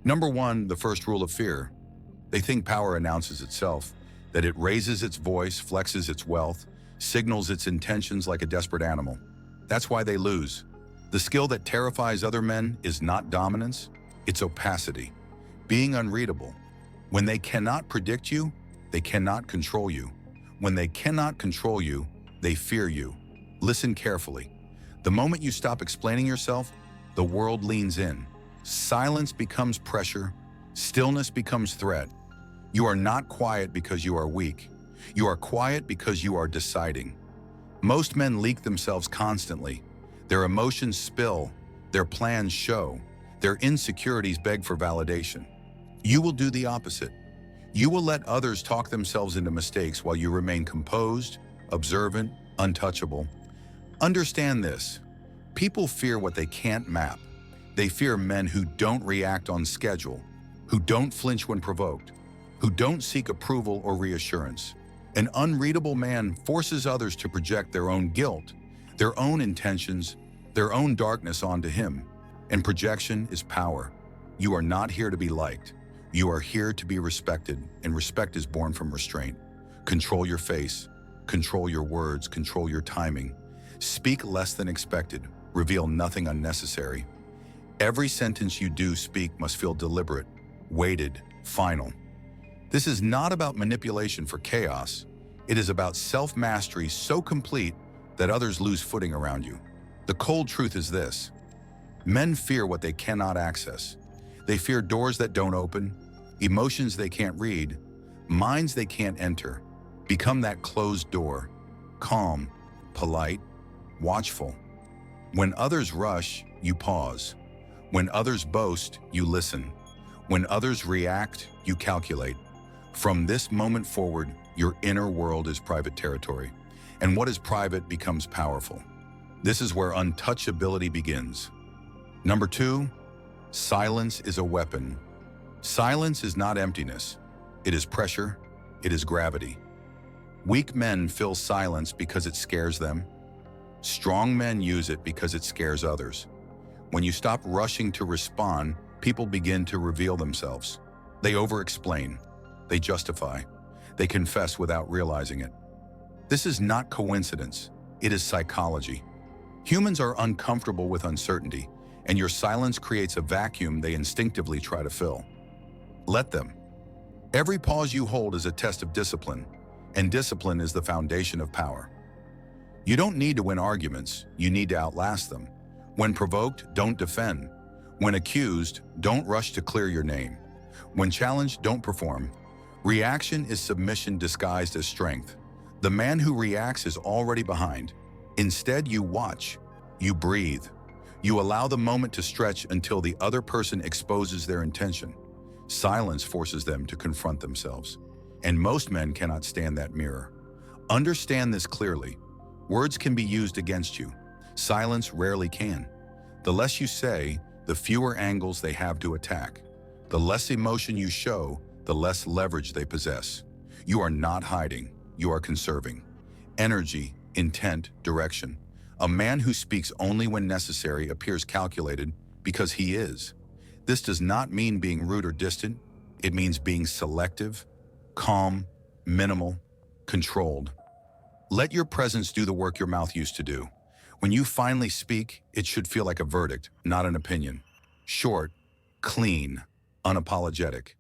Number one, the first rule of fear. They think power announces itself, that it raises its voice, flexes its wealth, signals its intentions like a desperate animal. That's why they lose. The skill that terrifies other men is not dominance, it's opacity. Being unreadable. When they cannot predict you, they cannot control you. When they cannot control you, they fear you. Listen carefully. The moment you stop explaining yourself, the world leans in. Silence becomes pressure. Stillness becomes threat. You are not quiet because you are weak. You are quiet because you are deciding. Most men leak themselves constantly. Their emotions spill. Their plans show. Their insecurities beg for validation. You will do the opposite. You will let others talk themselves into mistakes while you remain composed, observant, untouchable. Understand this. People fear what they can't map. They fear men who don't react on schedule, who don't flinch when provoked, who don't seek approval or reassurance. An unreadable man forces others to project their own guilt, their own intentions, their own darkness onto him. And projection is power. You are not here to be liked. You are here to be respected, and respect is born from restraint. Control your face, control your words, control your timing. Speak less than expected, reveal nothing unnecessary. Every sentence you do speak must feel deliberate, weighted, final. This is not about manipulation for chaos. It is about self-mastery so complete that others lose footing around you. The cold truth is this. Men fear what they cannot access. They fear doors that don't open, emotions they can't read, minds they can't enter. Become that closed door, calm, polite, watchful. When others rush, you pause. When others boast, you listen. When others react, you calculate. From this moment forward, your inner world is private territory, and what is private becomes powerful. This is where untouchability begins. Number two, silence is a weapon. Silence is not emptiness. It is pressure. It is gravity. Weak men fill silence because it scares them. Strong men use it because it scares others. When you stop rushing to respond, people begin to reveal themselves. They over-explain. They justify. They confess without realizing it. This is not coincidence. It is psychology. Humans are uncomfortable with uncertainty, and your silence creates a vacuum they instinctively try to fill. Let them. Every pause you hold is a test of discipline, and discipline is the foundation of power. You don't need to win arguments, you need to outlast them. When provoked, don't defend. When accused, don't rush to clear your name. When challenged, don't perform. Reaction is submission disguised as strength. The man who reacts is already behind. Instead, you watch, you breathe. You allow the moment to stretch until the other person exposes their intention. Silence forces them to confront themselves. And most men cannot stand that mirror. Understand this clearly. Words can be used against you. Silence rarely can. The less you say, the fewer angles they have to attack. The less emotion you show, the less leverage they possess. You are not hiding, you are conserving. Energy, intent, direction. A man who speaks only when necessary appears calculated because he is. This does not mean being rude or distant. It means being selective, calm, minimal, controlled. Let your presence do the work your mouth used to do. When you finally speak, it should feel like a verdict, not an opinion. Short, clean, unapologetic.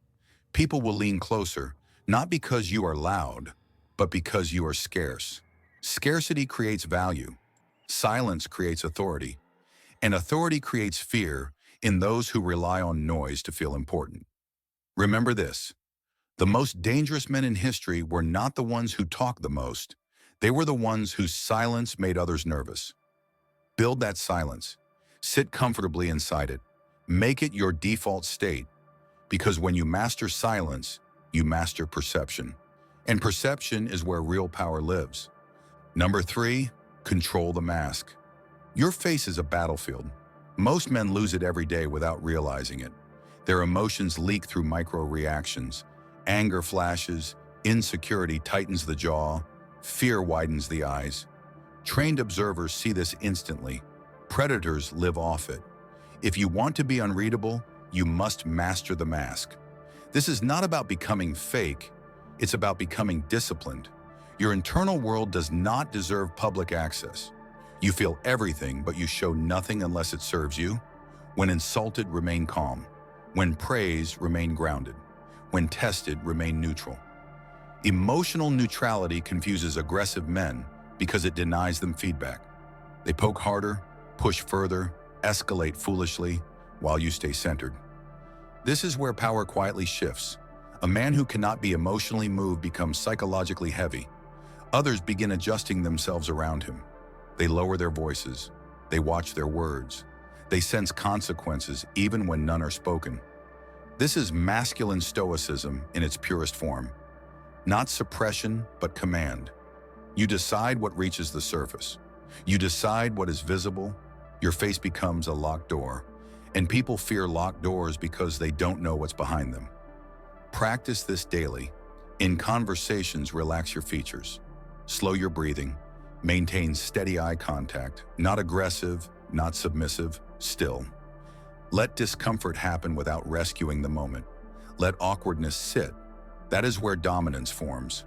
People will lean closer, not because you are loud, but because you are scarce. Scarcity creates value. Silence creates authority. And authority creates fear in those who rely on noise to feel important. Remember this. The most dangerous men in history were not the ones who talked the most. They were the ones whose silence made others nervous. Build that silence. Sit comfortably inside it. Make it your default state. Because when you master silence, you master perception. And perception is where real power lives. Number three, control the mask. Your face is a battlefield. Most men lose it every day without realizing it. Their emotions leak through micro-reactions. Anger flashes, insecurity tightens the jaw, fear widens the eyes. Trained observers see this instantly. Predators live off it. If you want to be unreadable, you must master the mask. This is not about becoming fake, it's about becoming disciplined. Your internal world does not deserve public access. You feel everything, but you show nothing unless it serves you. When insulted, remain calm. When praised, remain grounded. When tested, remain neutral. Emotional neutrality confuses aggressive men because it denies them feedback. They poke harder, push further, escalate foolishly, while you stay centered. This is where power quietly shifts. A man who cannot be emotionally moved becomes psychologically heavy. Others begin adjusting themselves around him. They lower their voices. They watch their words. They sense consequences even when none are spoken. This is masculine stoicism in its purest form. Not suppression, but command. You decide what reaches the surface. You decide what is visible. Your face becomes a locked door, and people fear locked doors because they don't know what's behind them. Practice this daily. In conversations, relax your features. Slow your breathing. Maintain steady eye contact, not aggressive, not submissive, still. Let discomfort happen without rescuing the moment. Let awkwardness sit. That is where dominance forms.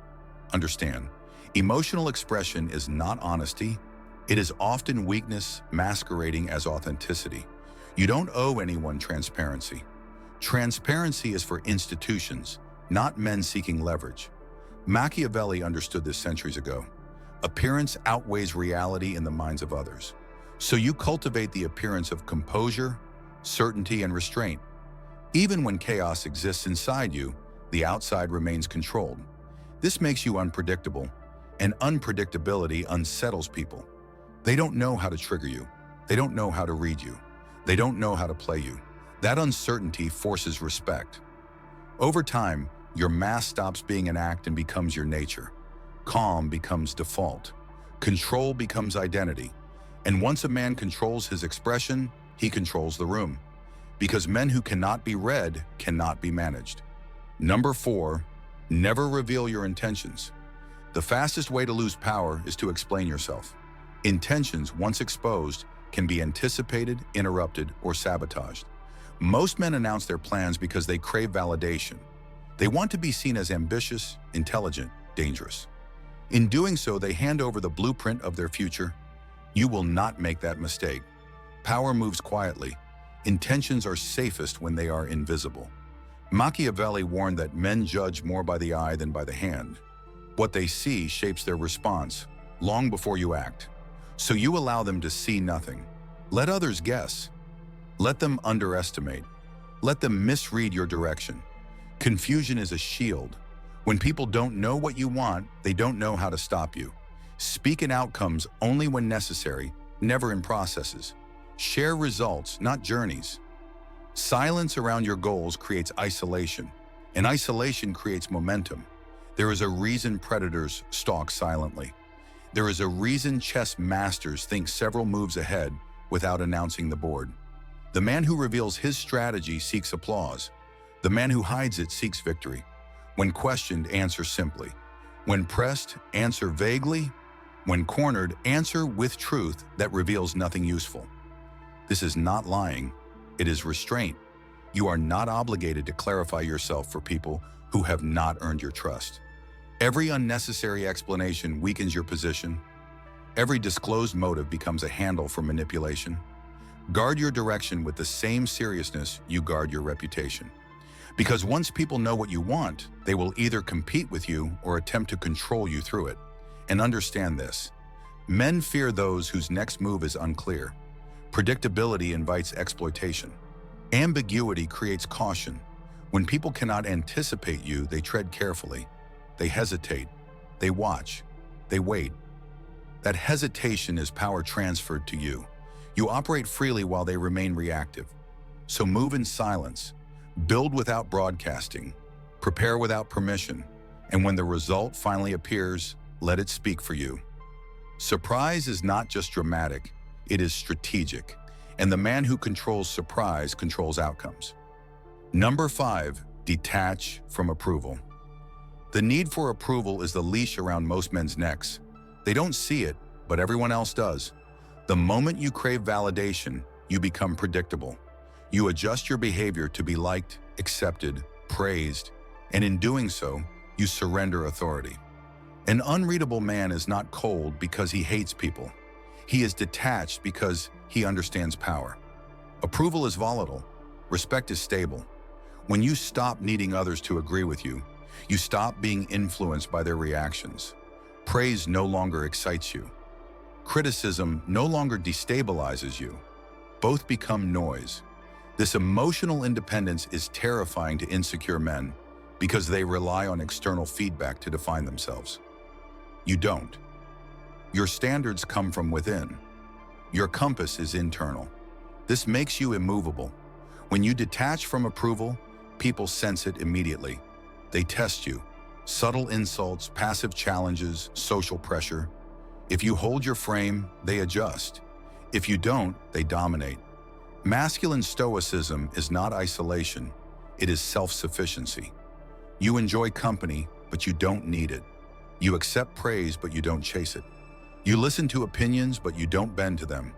Understand, emotional expression is not honesty. It is often weakness masquerading as authenticity. You don't owe anyone transparency. Transparency is for institutions, not men seeking leverage. Machiavelli understood this centuries ago. Appearance outweighs reality in the minds of others. So you cultivate the appearance of composure, certainty, and restraint. Even when chaos exists inside you, the outside remains controlled. This makes you unpredictable, and unpredictability unsettles people. They don't know how to trigger you. They don't know how to read you. They don't know how to play you. That uncertainty forces respect. Over time, your mask stops being an act and becomes your nature. Calm becomes default. Control becomes identity. And once a man controls his expression, he controls the room. Because men who cannot be read cannot be managed. Number 4, never reveal your intentions. The fastest way to lose power is to explain yourself. Intentions, once exposed, can be anticipated, interrupted, or sabotaged. Most men announce their plans because they crave validation. They want to be seen as ambitious, intelligent, dangerous. In doing so, they hand over the blueprint of their future. You will not make that mistake. Power moves quietly. Intentions are safest when they are invisible. Machiavelli warned that men judge more by the eye than by the hand. What they see shapes their response long before you act. So you allow them to see nothing. Let others guess. Let them underestimate. Let them misread your direction. Confusion is a shield. When people don't know what you want, they don't know how to stop you. Speak in outcomes only when necessary, never in processes. Share results, not journeys. Silence around your goals creates isolation, and isolation creates momentum. There is a reason predators stalk silently. There is a reason chess masters think several moves ahead without announcing the board. The man who reveals his strategy seeks applause. The man who hides it seeks victory. When questioned, answer simply. When pressed, answer vaguely. When cornered, answer with truth that reveals nothing useful. This is not lying, it is restraint. You are not obligated to clarify yourself for people who have not earned your trust. Every unnecessary explanation weakens your position. Every disclosed motive becomes a handle for manipulation. Guard your direction with the same seriousness you guard your reputation. Because once people know what you want, they will either compete with you or attempt to control you through it. And understand this: men fear those whose next move is unclear. Predictability invites exploitation. Ambiguity creates caution. When people cannot anticipate you, they tread carefully. They hesitate. They watch. They wait. That hesitation is power transferred to you. You operate freely while they remain reactive. So move in silence. Build without broadcasting. Prepare without permission. And when the result finally appears, let it speak for you. Surprise is not just dramatic, it is strategic. And the man who controls surprise controls outcomes. Number 5, detach from approval. The need for approval is the leash around most men's necks. They don't see it, but everyone else does. The moment you crave validation, you become predictable. You adjust your behavior to be liked, accepted, praised, and in doing so, you surrender authority. An unreadable man is not cold because he hates people. He is detached because he understands power. Approval is volatile. Respect is stable. When you stop needing others to agree with you, you stop being influenced by their reactions. Praise no longer excites you. Criticism no longer destabilizes you. Both become noise. This emotional independence is terrifying to insecure men because they rely on external feedback to define themselves. You don't. Your standards come from within. Your compass is internal. This makes you immovable. When you detach from approval, people sense it immediately. They test you. Subtle insults, passive challenges, social pressure. If you hold your frame, they adjust. If you don't, they dominate. Masculine stoicism is not isolation. It is self-sufficiency. You enjoy company, but you don't need it. You accept praise, but you don't chase it. You listen to opinions, but you don't bend to them.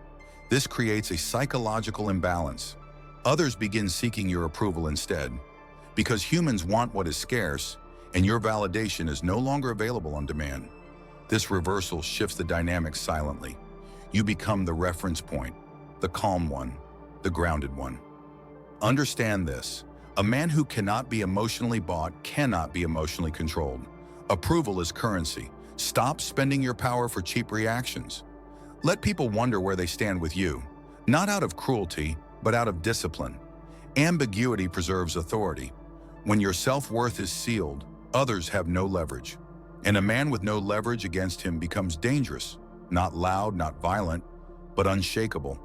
This creates a psychological imbalance. Others begin seeking your approval instead, because humans want what is scarce, and your validation is no longer available on demand. This reversal shifts the dynamic silently. You become the reference point, the calm one, the grounded one. Understand this. A man who cannot be emotionally bought cannot be emotionally controlled. Approval is currency. Stop spending your power for cheap reactions. Let people wonder where they stand with you, not out of cruelty, but out of discipline. Ambiguity preserves authority. When your self-worth is sealed, others have no leverage. And a man with no leverage against him becomes dangerous, not loud, not violent, but unshakable.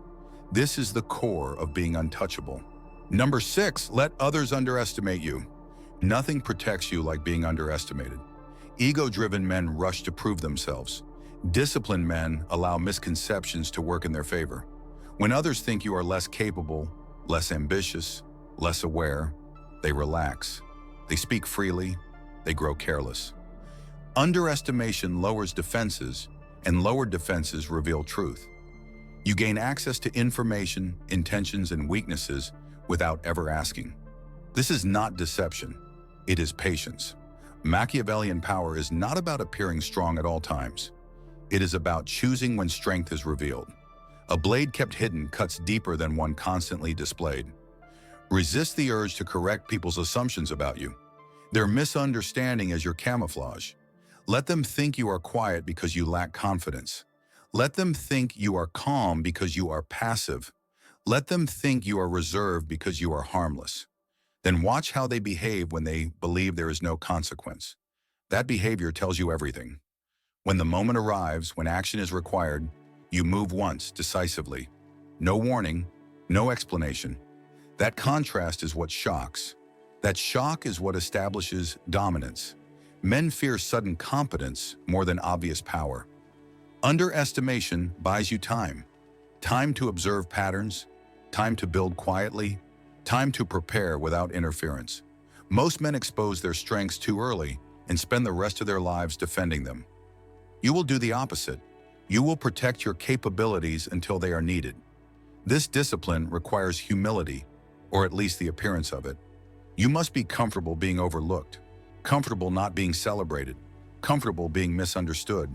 This is the core of being untouchable. Number 6, let others underestimate you. Nothing protects you like being underestimated. Ego-driven men rush to prove themselves. Disciplined men allow misconceptions to work in their favor. When others think you are less capable, less ambitious, less aware, they relax. They speak freely, they grow careless. Underestimation lowers defenses, and lowered defenses reveal truth. You gain access to information, intentions, and weaknesses without ever asking. This is not deception, it is patience. Machiavellian power is not about appearing strong at all times. It is about choosing when strength is revealed. A blade kept hidden cuts deeper than one constantly displayed. Resist the urge to correct people's assumptions about you. Their misunderstanding is your camouflage. Let them think you are quiet because you lack confidence. Let them think you are calm because you are passive. Let them think you are reserved because you are harmless. Then watch how they behave when they believe there is no consequence. That behavior tells you everything. When the moment arrives, when action is required, you move once, decisively. No warning, no explanation. That contrast is what shocks. That shock is what establishes dominance. Men fear sudden competence more than obvious power. Underestimation buys you time. Time to observe patterns, time to build quietly, time to prepare without interference. Most men expose their strengths too early and spend the rest of their lives defending them. You will do the opposite. You will protect your capabilities until they are needed. This discipline requires humility, or at least the appearance of it. You must be comfortable being overlooked, comfortable not being celebrated, comfortable being misunderstood.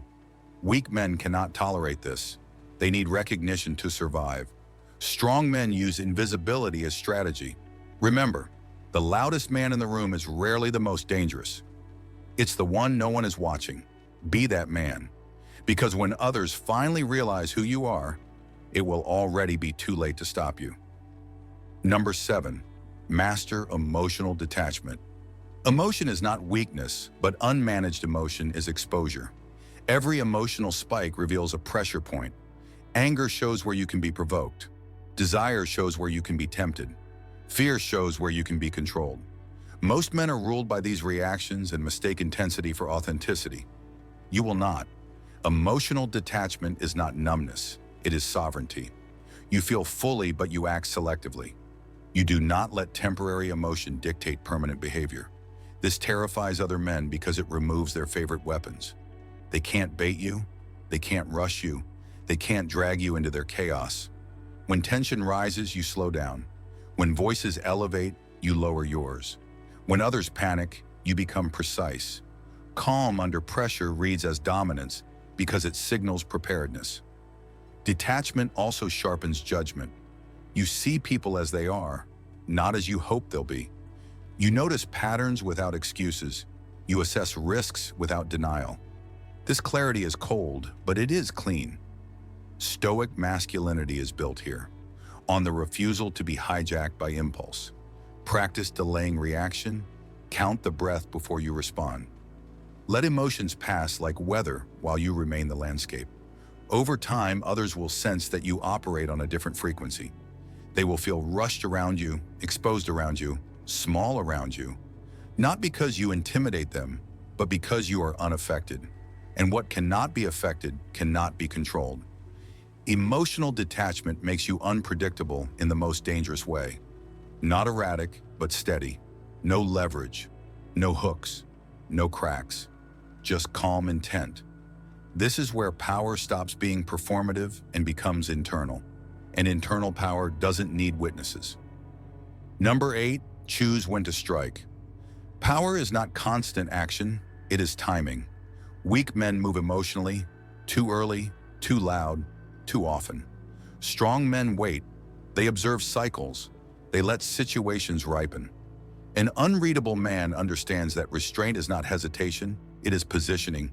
Weak men cannot tolerate this. They need recognition to survive. Strong men use invisibility as strategy. Remember, the loudest man in the room is rarely the most dangerous. It's the one no one is watching. Be that man. Because when others finally realize who you are, it will already be too late to stop you. Number 7, master emotional detachment. Emotion is not weakness, but unmanaged emotion is exposure. Every emotional spike reveals a pressure point. Anger shows where you can be provoked. Desire shows where you can be tempted. Fear shows where you can be controlled. Most men are ruled by these reactions and mistake intensity for authenticity. You will not. Emotional detachment is not numbness, it is sovereignty. You feel fully, but you act selectively. You do not let temporary emotion dictate permanent behavior. This terrifies other men because it removes their favorite weapons. They can't bait you, they can't rush you, they can't drag you into their chaos. When tension rises, you slow down. When voices elevate, you lower yours. When others panic, you become precise. Calm under pressure reads as dominance because it signals preparedness. Detachment also sharpens judgment. You see people as they are, not as you hope they'll be. You notice patterns without excuses. You assess risks without denial. This clarity is cold, but it is clean. Stoic masculinity is built here, on the refusal to be hijacked by impulse. Practice delaying reaction. Count the breath before you respond. Let emotions pass like weather while you remain the landscape. Over time, others will sense that you operate on a different frequency. They will feel rushed around you, exposed around you, small around you, not because you intimidate them, but because you are unaffected. And what cannot be affected cannot be controlled. Emotional detachment makes you unpredictable in the most dangerous way. Not erratic, but steady. No leverage, no hooks, no cracks, just calm intent. This is where power stops being performative and becomes internal. And internal power doesn't need witnesses. Number 8, choose when to strike. Power is not constant action, it is timing. Weak men move emotionally, too early, too loud, too often. Strong men wait, they observe cycles, they let situations ripen. An unreadable man understands that restraint is not hesitation, it is positioning.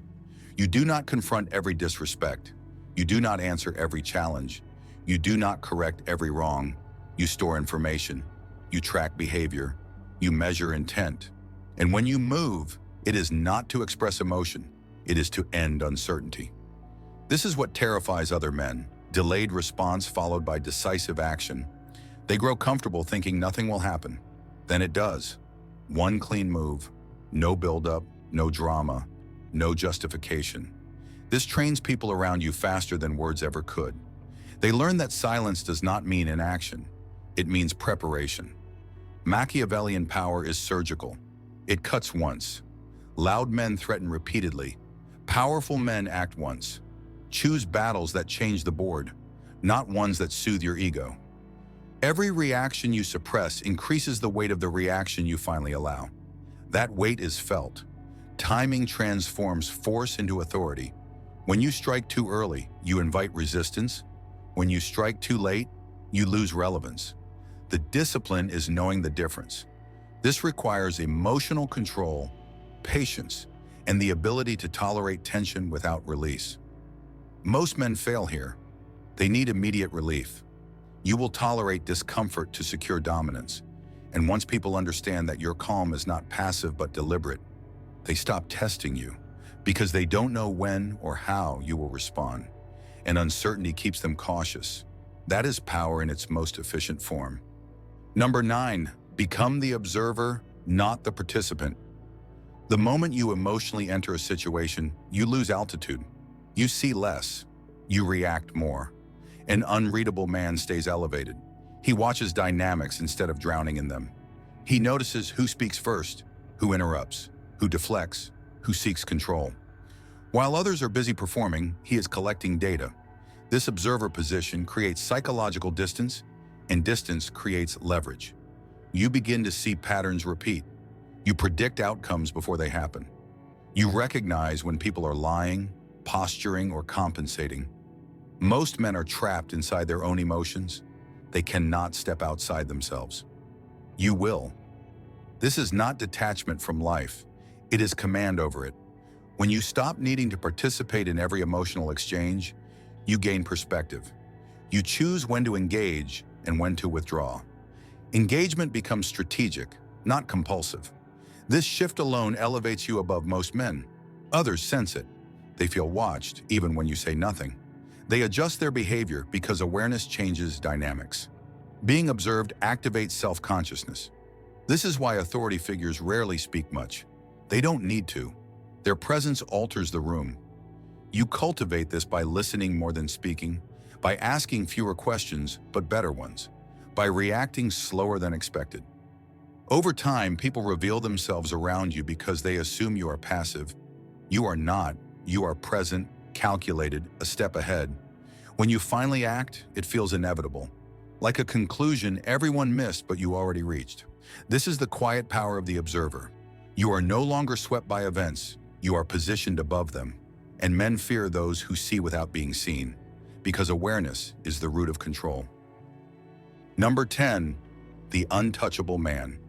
You do not confront every disrespect. You do not answer every challenge. You do not correct every wrong. You store information. You track behavior. You measure intent. And when you move, it is not to express emotion. It is to end uncertainty. This is what terrifies other men. Delayed response followed by decisive action. They grow comfortable thinking nothing will happen. Then it does. One clean move. No buildup, no drama, no justification. This trains people around you faster than words ever could. They learn that silence does not mean inaction. It means preparation. Machiavellian power is surgical. It cuts once. Loud men threaten repeatedly. Powerful men act once. Choose battles that change the board, not ones that soothe your ego. Every reaction you suppress increases the weight of the reaction you finally allow. That weight is felt. Timing transforms force into authority. When you strike too early, you invite resistance. When you strike too late, you lose relevance. The discipline is knowing the difference. This requires emotional control, patience, and the ability to tolerate tension without release. Most men fail here. They need immediate relief. You will tolerate discomfort to secure dominance. And once people understand that your calm is not passive but deliberate, they stop testing you because they don't know when or how you will respond. And uncertainty keeps them cautious. That is power in its most efficient form. Number 9, become the observer, not the participant. The moment you emotionally enter a situation, you lose altitude. You see less. You react more. An unreadable man stays elevated. He watches dynamics instead of drowning in them. He notices who speaks first, who interrupts, who deflects, who seeks control. While others are busy performing, he is collecting data. This observer position creates psychological distance, and distance creates leverage. You begin to see patterns repeat. You predict outcomes before they happen. You recognize when people are lying, posturing, or compensating. Most men are trapped inside their own emotions. They cannot step outside themselves. You will. This is not detachment from life. It is command over it. When you stop needing to participate in every emotional exchange, you gain perspective. You choose when to engage and when to withdraw. Engagement becomes strategic, not compulsive. This shift alone elevates you above most men. Others sense it. They feel watched, even when you say nothing. They adjust their behavior because awareness changes dynamics. Being observed activates self-consciousness. This is why authority figures rarely speak much. They don't need to. Their presence alters the room. You cultivate this by listening more than speaking, by asking fewer questions but better ones, by reacting slower than expected. Over time, people reveal themselves around you because they assume you are passive. You are not. You are present, calculated, a step ahead. When you finally act, it feels inevitable. like a conclusion everyone missed but you already reached. This is the quiet power of the observer. You are no longer swept by events, you are positioned above them. And men fear those who see without being seen, because awareness is the root of control. Number 10, the untouchable man.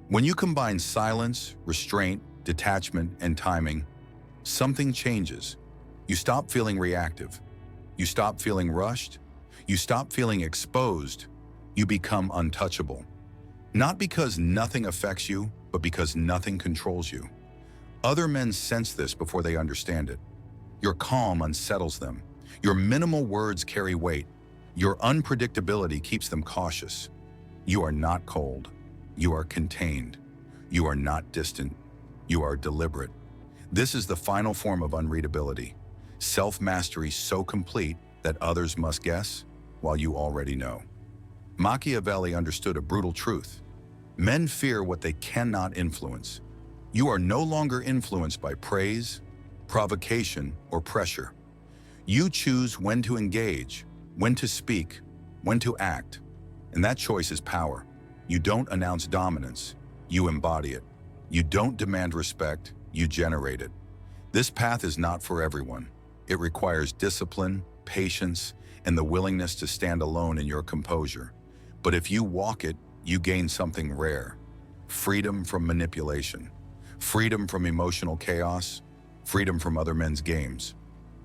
When you combine silence, restraint, detachment, and timing, something changes. You stop feeling reactive. You stop feeling rushed. You stop feeling exposed. You become untouchable. Not because nothing affects you, but because nothing controls you. Other men sense this before they understand it. Your calm unsettles them. Your minimal words carry weight. Your unpredictability keeps them cautious. You are not cold. You are contained. You are not distant. You are deliberate. This is the final form of unreadability. Self-mastery so complete that others must guess while you already know. Machiavelli understood a brutal truth. Men fear what they cannot influence. You are no longer influenced by praise, provocation, or pressure. You choose when to engage, when to speak, when to act. And that choice is power. You don't announce dominance, you embody it. You don't demand respect, you generate it. This path is not for everyone. It requires discipline, patience, and the willingness to stand alone in your composure. But if you walk it, you gain something rare. Freedom from manipulation. Freedom from emotional chaos. Freedom from other men's games.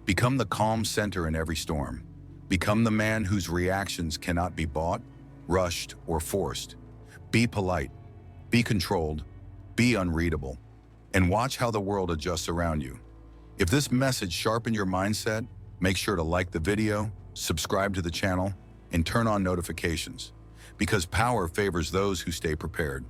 Become the calm center in every storm. Become the man whose reactions cannot be bought, rushed, or forced. Be polite. Be controlled. Be unreadable. And watch how the world adjusts around you. If this message sharpened your mindset, make sure to like the video, subscribe to the channel, and turn on notifications. Because power favors those who stay prepared.